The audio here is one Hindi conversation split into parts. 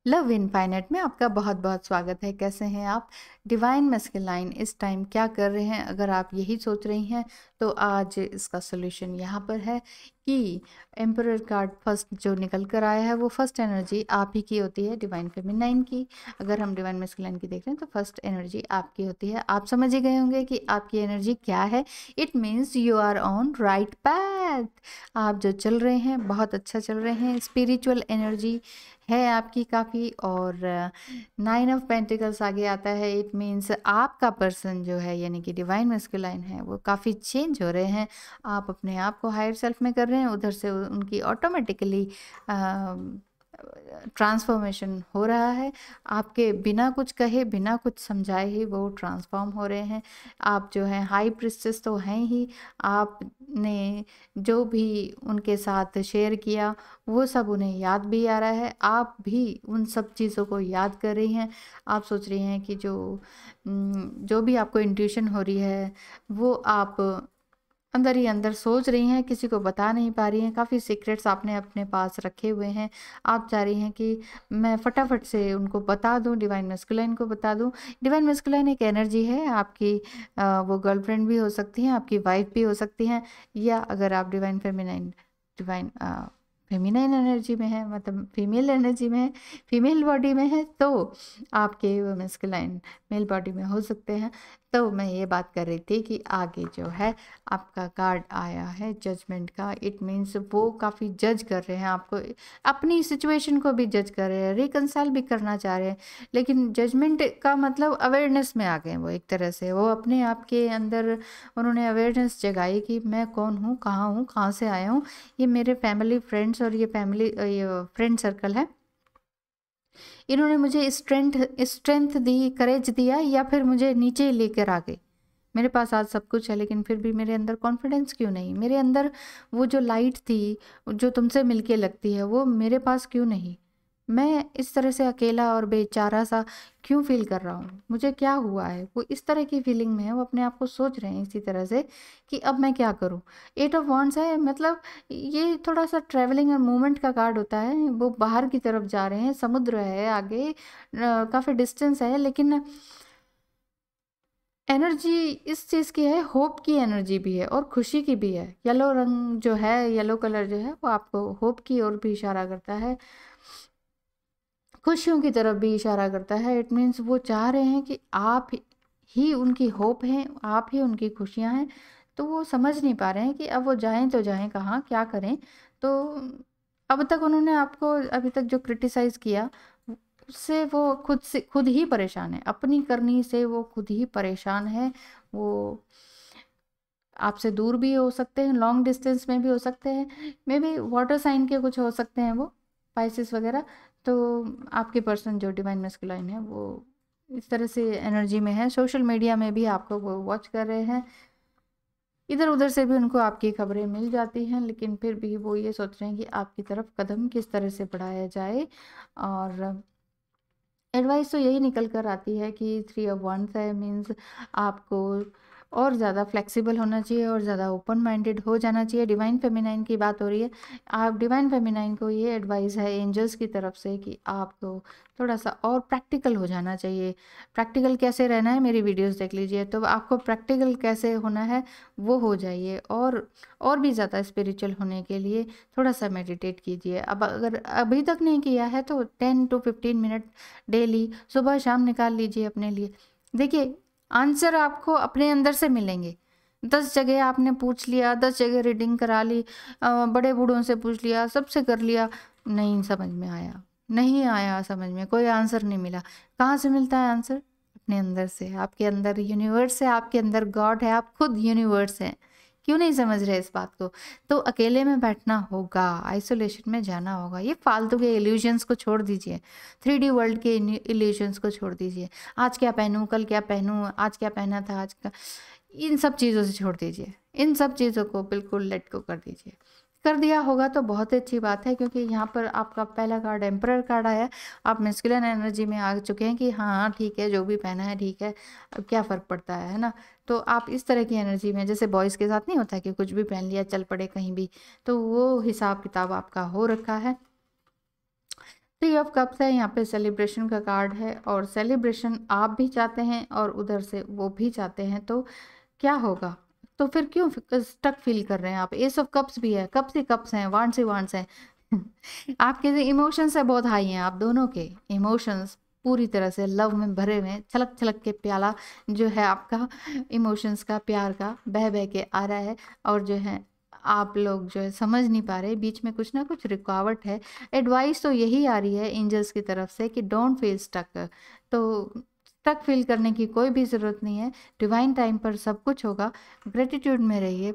लव इनफाइनाइट में आपका बहुत बहुत स्वागत है। कैसे हैं आप? डिवाइन मैस्कुलाइन इस टाइम क्या कर रहे हैं? अगर आप यही सोच रही हैं तो आज इसका सोल्यूशन यहाँ पर है कि एम्परर कार्ड फर्स्ट जो निकल कर आया है वो फर्स्ट एनर्जी आप ही की होती है, डिवाइन फेमिनाइन की। अगर हम डिवाइन मैस्कुलाइन की देख रहे हैं तो फर्स्ट एनर्जी आपकी होती है। आप समझ ही गए होंगे कि आपकी एनर्जी क्या है। It means you are on right path. आप जो चल रहे हैं बहुत अच्छा चल रहे हैं। स्पिरिचुअल एनर्जी है आपकी काफ़ी। और 9 ऑफ पेंटिकल्स आगे आता है। इट मीन्स आपका पर्सन जो है यानी कि डिवाइन मैस्कुलाइन है वो काफ़ी चेंज हो रहे हैं। आप अपने आप को हायर सेल्फ में कर रहे हैं, उधर से उनकी ऑटोमेटिकली ट्रांसफॉर्मेशन हो रहा है। आपके बिना कुछ कहे बिना कुछ समझाए ही वो ट्रांसफॉर्म हो रहे हैं। आप जो है हाई प्रिस्टेस तो हैं ही। आपने जो भी उनके साथ शेयर किया वो सब उन्हें याद भी आ रहा है। आप भी उन सब चीज़ों को याद कर रही हैं। आप सोच रही हैं कि जो भी आपको इंट्यूशन हो रही है वो आप अंदर ही अंदर सोच रही हैं, किसी को बता नहीं पा रही हैं। काफ़ी सीक्रेट्स आपने अपने पास रखे हुए हैं। आप चाह रही हैं कि मैं फटाफट से उनको बता दूं, डिवाइन मैस्कुलाइन को बता दूं। डिवाइन मैस्कुलाइन एक एनर्जी है आपकी। वो गर्लफ्रेंड भी हो सकती हैं, आपकी वाइफ भी हो सकती हैं, या अगर आप डिवाइन फेमिनाइन एनर्जी में है, मतलब फीमेल एनर्जी में है, फीमेल बॉडी में है, तो आपके वो मैस्कुलाइन मेल बॉडी में हो सकते हैं। तो मैं ये बात कर रही थी कि आगे जो है आपका कार्ड आया है जजमेंट का। इट मीन्स वो काफ़ी जज कर रहे हैं आपको, अपनी सिचुएशन को भी जज कर रहे हैं, रिकंसाइल भी करना चाह रहे हैं। लेकिन जजमेंट का मतलब अवेयरनेस में आ गए वो। एक तरह से वो अपने आप के अंदर उन्होंने अवेयरनेस जगाई कि मैं कौन हूँ, कहाँ से आया हूँ। ये मेरे फैमिली फ्रेंड्स और ये फ्रेंड सर्कल है, इन्होंने मुझे स्ट्रेंथ दी, करेज दिया, या फिर मुझे नीचे लेकर आ गए। मेरे पास आज सब कुछ है लेकिन फिर भी मेरे अंदर कॉन्फिडेंस क्यों नहीं? मेरे अंदर वो जो लाइट थी जो तुमसे मिलके लगती है वो मेरे पास क्यों नहीं? मैं इस तरह से अकेला और बेचारा सा क्यों फील कर रहा हूँ? मुझे क्या हुआ है? वो इस तरह की फीलिंग में है, वो अपने आप को सोच रहे हैं इसी तरह से कि अब मैं क्या करूँ। 8 ऑफ वांड्स है, मतलब ये थोड़ा सा ट्रैवलिंग और मूवमेंट का कार्ड होता है। वो बाहर की तरफ जा रहे हैं, समुद्र है आगे, काफ़ी डिस्टेंस है, लेकिन एनर्जी इस चीज़ की है, होप की एनर्जी भी है और खुशी की भी है। येलो रंग जो है, येलो कलर जो है वो आपको होप की ओर भी इशारा करता है, खुशियों की तरफ भी इशारा करता है। इट मीन्स वो चाह रहे हैं कि आप ही उनकी होप हैं, आप ही उनकी खुशियाँ हैं। तो वो समझ नहीं पा रहे हैं कि अब वो जाएँ तो जाएँ कहाँ, क्या करें? तो अब तक उन्होंने आपको अभी तक जो क्रिटिसाइज़ किया उससे वो खुद ही परेशान है। अपनी करनी से वो खुद ही परेशान है। वो आपसे दूर भी हो सकते हैं, लॉन्ग डिस्टेंस में भी हो सकते हैं, मे बी वाटर साइन के कुछ हो सकते हैं वो, पाइसेस वगैरह। तो आपके पर्सन जो डिवाइन मैस्कुलाइन है वो इस तरह से एनर्जी में है। सोशल मीडिया में भी आपको वो वॉच कर रहे हैं, इधर उधर से भी उनको आपकी खबरें मिल जाती हैं, लेकिन फिर भी वो ये सोच रहे हैं कि आपकी तरफ कदम किस तरह से बढ़ाया जाए। और एडवाइस तो यही निकल कर आती है कि 3 ऑफ वांड्स है, मीन्स आपको और ज़्यादा फ्लेक्सिबल होना चाहिए और ज़्यादा ओपन माइंडेड हो जाना चाहिए। डिवाइन फेमिनाइन की बात हो रही है। आप डिवाइन फेमिनाइन को ये एडवाइस है एंजल्स की तरफ से कि आपको थोड़ा सा और प्रैक्टिकल हो जाना चाहिए। प्रैक्टिकल कैसे रहना है, मेरी वीडियोस देख लीजिए, तो आपको प्रैक्टिकल कैसे होना है वो हो जाइए। और भी ज़्यादा स्पिरिचुअल होने के लिए थोड़ा सा मेडिटेट कीजिए। अब अगर अभी तक नहीं किया है तो 10 to 15 मिनट डेली सुबह शाम निकाल लीजिए अपने लिए। देखिए, आंसर आपको अपने अंदर से मिलेंगे। 10 जगह आपने पूछ लिया, 10 जगह रीडिंग करा ली, बड़े बूढ़ों से पूछ लिया, सबसे कर लिया, नहीं समझ में आया, नहीं आया समझ में, कोई आंसर नहीं मिला। कहाँ से मिलता है आंसर? अपने अंदर से। आपके अंदर यूनिवर्स है, आपके अंदर गॉड है, आप खुद यूनिवर्स हैं। क्यों नहीं समझ रहे इस बात को? तो अकेले में बैठना होगा, आइसोलेशन में जाना होगा। ये फालतू के इल्यूजन्स को छोड़ दीजिए, 3D वर्ल्ड के इल्यूजन्स को छोड़ दीजिए। आज क्या पहनूं, कल क्या पहनूं, आज क्या पहना था, आज का, इन सब चीज़ों से छोड़ दीजिए। इन सब चीज़ों को बिल्कुल लेट को कर दीजिए। कर दिया होगा तो बहुत ही अच्छी बात है, क्योंकि यहाँ पर आपका पहला कार्ड एम्परर कार्ड आया। आप मैस्कुलिन एनर्जी में आ चुके हैं कि हाँ ठीक है, जो भी पहना है ठीक है, अब क्या फ़र्क पड़ता है ना। तो आप इस तरह की एनर्जी में, जैसे बॉयज़ के साथ नहीं होता कि कुछ भी पहन लिया चल पड़े कहीं भी, तो वो हिसाब किताब आपका हो रखा है। 3 ऑफ कप्स है, यहाँ पे सेलिब्रेशन का कार्ड है और सेलिब्रेशन आप भी चाहते हैं और उधर से वो भी चाहते हैं, तो क्या होगा? तो फिर क्यों स्टक फील कर रहे हैं आप? एस ऑफ कप्स भी है, कप्स ही कप्स हैं, वांट्स ही वांट्स हैं। आपके जो इमोशंस है बहुत हाई हैं, आप दोनों के इमोशंस पूरी तरह से लव में भरे हुए हैं। छलक छलक के प्याला जो है आपका इमोशंस का, प्यार का, बह बह के आ रहा है और जो है आप लोग जो है समझ नहीं पा रहे, बीच में कुछ ना कुछ रुकावट है। एडवाइस तो यही आ रही है एंजल्स की तरफ से कि डोंट फील स्टक। तो स्टक फील करने की कोई भी ज़रूरत नहीं है, डिवाइन टाइम पर सब कुछ होगा। ग्रेटिट्यूड में रहिए,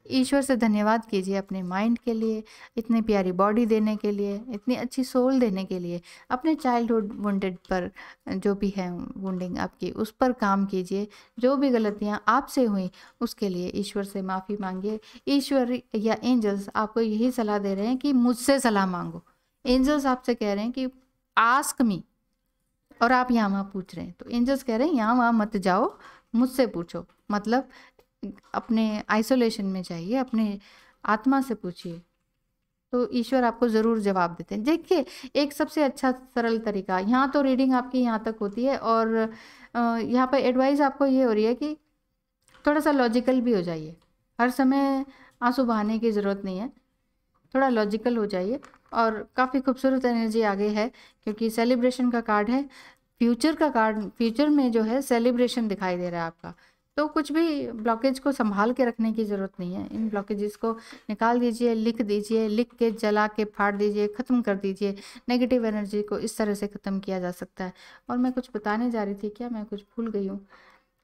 ईश्वर से धन्यवाद कीजिए अपने माइंड के लिए, इतनी प्यारी बॉडी देने के लिए, इतनी अच्छी सोल देने के लिए। अपने चाइल्डहुड वुंडेड पर जो भी है वुंडिंग आपकी, उस पर काम कीजिए। जो भी गलतियां आपसे हुई उसके लिए ईश्वर से माफ़ी मांगिए। ईश्वर या एंजल्स आपको यही सलाह दे रहे हैं कि मुझसे सलाह मांगो। एंजल्स आपसे कह रहे हैं कि आस्क मी, और आप यहाँ वहाँ पूछ रहे हैं। तो एंजल्स कह रहे हैं यहाँ वहाँ मत जाओ, मुझसे पूछो। मतलब अपने आइसोलेशन में जाइए, अपने आत्मा से पूछिए, तो ईश्वर आपको ज़रूर जवाब देते हैं। देखिए, एक सबसे अच्छा सरल तरीका, यहाँ तो रीडिंग आपकी यहाँ तक होती है और यहाँ पर एडवाइस आपको ये हो रही है कि थोड़ा सा लॉजिकल भी हो जाइए। हर समय आंसू बहाने की ज़रूरत नहीं है, थोड़ा लॉजिकल हो जाइए। और काफ़ी खूबसूरत एनर्जी आगे है क्योंकि सेलिब्रेशन का कार्ड है, फ्यूचर का कार्ड, फ्यूचर में जो है सेलिब्रेशन दिखाई दे रहा है आपका। तो कुछ भी ब्लॉकेज को संभाल के रखने की ज़रूरत नहीं है, इन ब्लॉकेजेस को निकाल दीजिए, लिख दीजिए, लिख के जला के फाड़ दीजिए, ख़त्म कर दीजिए। नेगेटिव एनर्जी को इस तरह से ख़त्म किया जा सकता है। और मैं कुछ बताने जा रही थी, क्या मैं कुछ भूल गई हूँ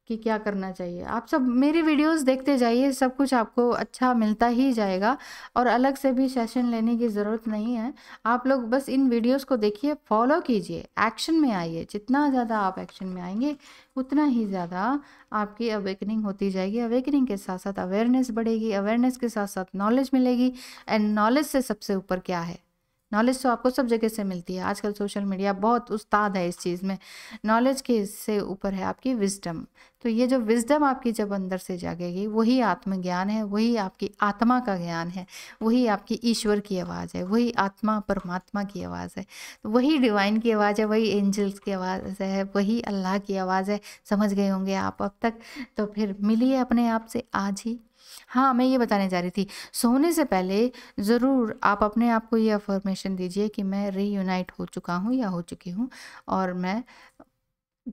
कि क्या करना चाहिए। आप सब मेरी वीडियोस देखते जाइए, सब कुछ आपको अच्छा मिलता ही जाएगा और अलग से भी सेशन लेने की ज़रूरत नहीं है। आप लोग बस इन वीडियोस को देखिए, फॉलो कीजिए, एक्शन में आइए। जितना ज़्यादा आप एक्शन में आएंगे उतना ही ज़्यादा आपकी अवेकनिंग होती जाएगी। अवेकनिंग के साथ साथ अवेयरनेस बढ़ेगी, अवेयरनेस के साथ साथ नॉलेज मिलेगी। एंड नॉलेज से सबसे ऊपर क्या है? नॉलेज तो आपको सब जगह से मिलती है, आजकल सोशल मीडिया बहुत उस्ताद है इस चीज़ में। नॉलेज के से ऊपर है आपकी विजडम। तो ये जो विजडम आपकी जब अंदर से जागेगी, वही आत्मज्ञान है, वही आपकी आत्मा का ज्ञान है, वही आपकी ईश्वर की आवाज़ है, वही आत्मा परमात्मा की आवाज़ है, वही डिवाइन की आवाज़ है, वही एंजल्स की आवाज़ है, वही अल्लाह की आवाज़ है। समझ गए होंगे आप अब तक। तो फिर मिलिए अपने आप से आज ही। हाँ, मैं ये बताने जा रही थी, सोने से पहले ज़रूर आप अपने आप को ये अफर्मेशन दीजिए कि मैं रीयूनाइट हो चुका हूँ या हो चुकी हूँ और मैं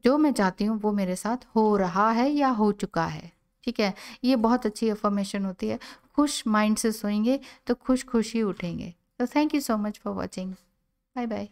जो मैं चाहती हूँ वो मेरे साथ हो रहा है या हो चुका है। ठीक है? ये बहुत अच्छी अफर्मेशन होती है। खुश माइंड से सोएंगे तो खुश खुश ही उठेंगे। तो thank you so much for watching. Bye bye.